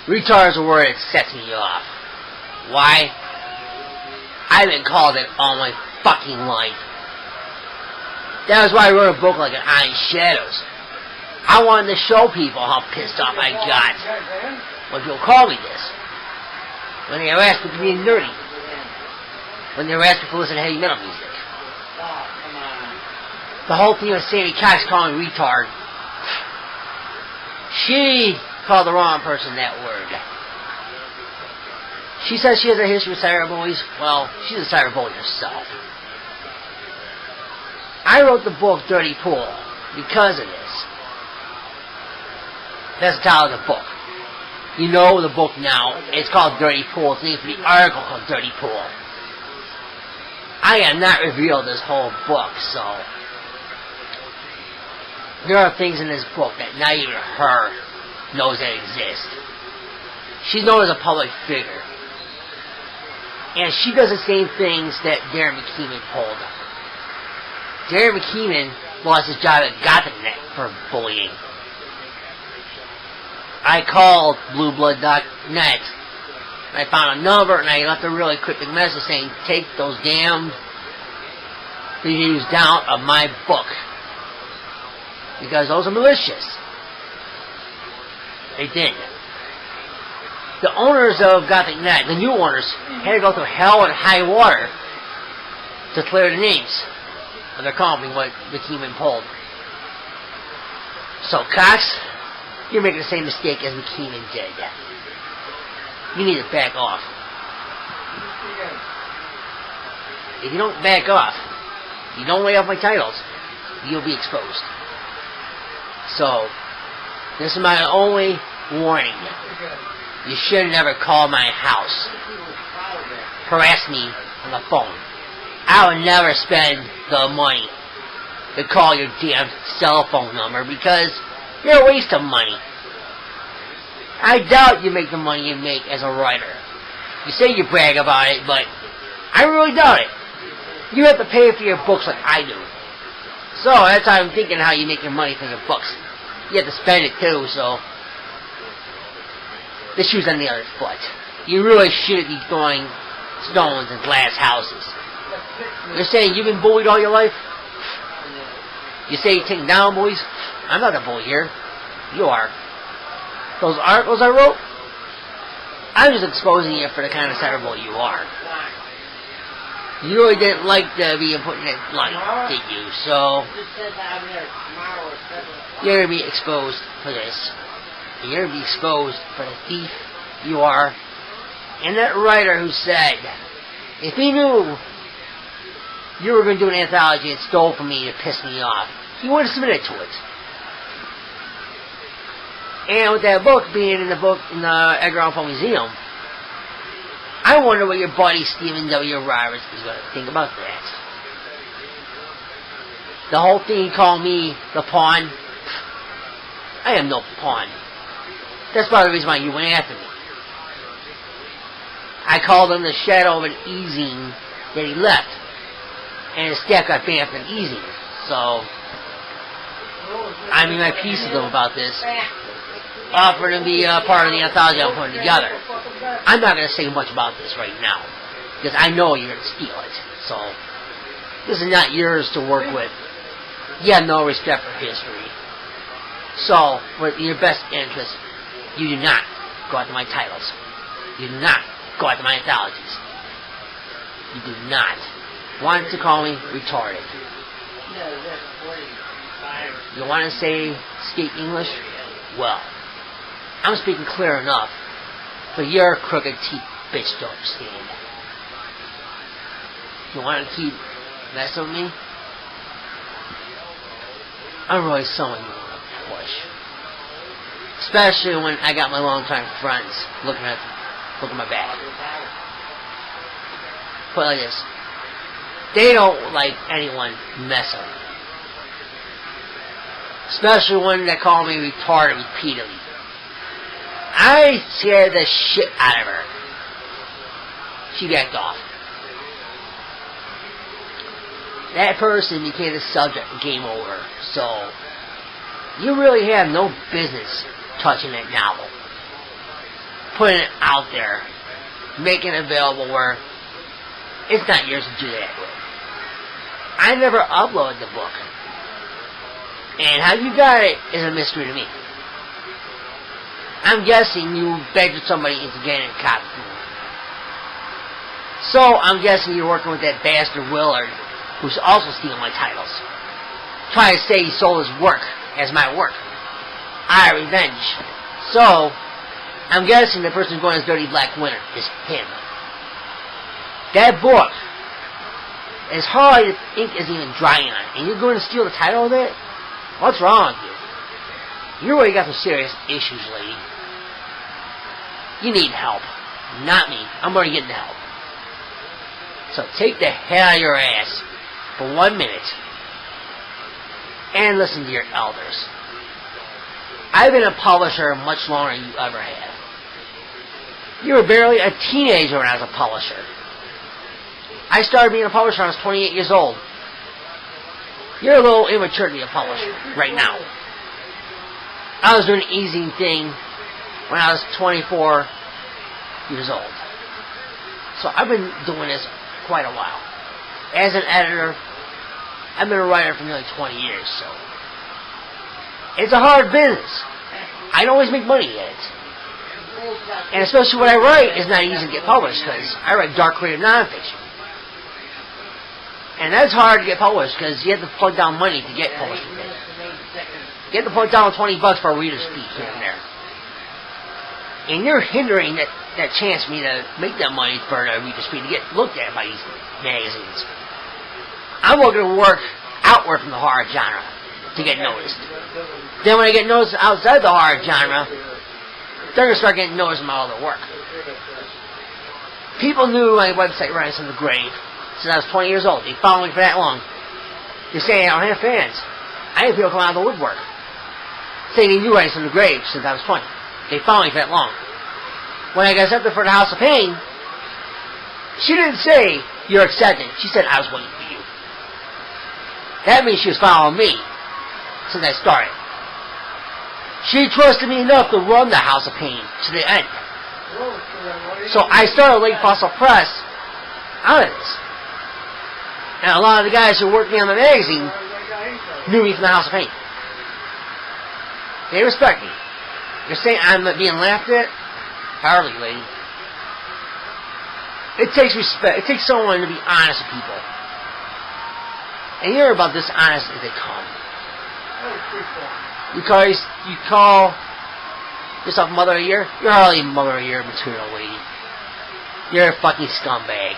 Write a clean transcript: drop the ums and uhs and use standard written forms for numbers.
Retard is a word that sets me off. Why? I've been called it all my fucking life. That was why I wrote a book like an Iron Shadows. I wanted to show people how pissed off I got when people call me this. When they arrest me for being nerdy. When they arrest me for listening to heavy metal music. The whole thing of Sammy Cox calling me retard. She called the wrong person that word. She says she has a history with cyber bullies. Well, she's a cyber bully herself. I wrote the book Dirty Pool because of this. That's the title of the book. You know the book now. It's called Dirty Pool. It's named for the article called Dirty Pool. I have not revealed this whole book, so there are things in this book that not even her knows that exist. She's known as a public figure. And she does the same things that Darren McKeeman pulled up. Darren McKeeman lost his job at Gothic.net for bullying. I called blueblood.net. I found a number and I left a really cryptic message saying, take those damn reviews down of my book. Because those are malicious. They did. The owners of Gothic.net, the new owners, had to go through hell and high water to clear the names of their company, what McKeeman pulled. So, Cox, you're making the same mistake as McKeeman did. You need to back off. If you don't back off, you don't lay off my titles, you'll be exposed. So, this is my only warning. You should never call my house. Harass me on the phone. I would never spend the money to call your damn cell phone number because you're a waste of money. I doubt you make the money you make as a writer. You say you brag about it, but I really doubt it. You have to pay for your books like I do. So that's how I'm thinking how you make your money from your books. You have to spend it too, so the shoe's on the other foot. You really shouldn't be throwing stones in glass houses. You're saying you've been bullied all your life? You say you're taking down bullies? I'm not a bully here. You are. Those articles I wrote, I'm just exposing you for the kind of cyberbully you are. You really didn't like being put in that light, did you? So, you're going to be exposed for this. You're going to be exposed for the thief you are. And that writer who said, if he knew you were going to do an anthology and stole from me to piss me off, he would have submitted to it. And with that book being in the Edgar Allan Poe Museum, I wonder what your buddy Stephen W. Roberts is going to think about that. The whole thing he called me the pawn. I am no pawn. That's part of the reason why you went after me. I called him the shadow of an easing that he left. And his staff got banned from easing. So, I made my peace with him about this. Offered him to be part of the anthology I'm putting together. I'm not going to say much about this right now. Because I know you're going to steal it. So, this is not yours to work with. You have no respect for history. So, for your best interest, you do not go after my titles. You do not go after my anthologies. You do not want to call me retarded. You want to say speak English? Well, I'm speaking clear enough for your crooked teeth bitch to understand. You want to keep messing with me? I'm really someone you want to push. Especially when I got my longtime friends looking at my back. Put it like this. They don't like anyone messing. Especially when they call me retarded repeatedly. I scared the shit out of her. She backed off. That person became the subject and game over. So, You really have no business touching that novel. Putting it out there. Making it available where it's not yours to do that with. I never uploaded the book. And how you got it is a mystery to me. I'm guessing you begged somebody into getting a copy. So I'm guessing you're working with that bastard Willard, who's also stealing my titles. Trying to say he sold his work as my work. Revenge. So, I'm guessing the person who's going as Dirty Black Winter is him. That book, as hard as ink isn't even drying on it, and you're going to steal the title of it? What's wrong with you? You really got some serious issues, lady. You need help. Not me. I'm already getting help. So take the hell out of your ass for 1 minute and listen to your elders. I've been a publisher much longer than you ever have. You were barely a teenager when I was a publisher. I started being a publisher when I was 28 years old. You're a little immature to be a publisher right now. I was doing an easy thing when I was 24 years old. So I've been doing this quite a while. As an editor, I've been a writer for nearly 20 years, so it's a hard business. I don't always make money at it. And especially what I write is not easy to get published, because I write dark creative nonfiction. And that's hard to get published, because you have to plug down money to get published with it. You have to plug down $20 for a reader's fee here and there. And you're hindering that chance for me to make that money for a reader's fee to get looked at by these magazines. I'm looking to work outward from the horror genre to get noticed. Then when I get noticed outside the horror genre, they're going to start getting noticed in my other work. People knew my website Rise from the Grave since I was 20 years old. They followed me for that long. They're saying I don't have fans. I have people come out of the woodwork saying they knew Rise from the Grave since I was 20. They followed me for that long. When I got accepted for the House of Pain, she didn't say, "You're accepted." She said, "I was waiting for you." That means she was following me since I started. She trusted me enough to run the House of Pain to the end. So I started Lake Fossil Press out of this. And a lot of the guys who worked me on the magazine knew me from the House of Pain. They respect me. You're saying I'm being laughed at? Hardly, lady. It takes respect. It takes someone to be honest with people. And you're about this honest as they come. You call yourself Mother of the Year? You're hardly Mother of the Year material, lady. You're a fucking scumbag.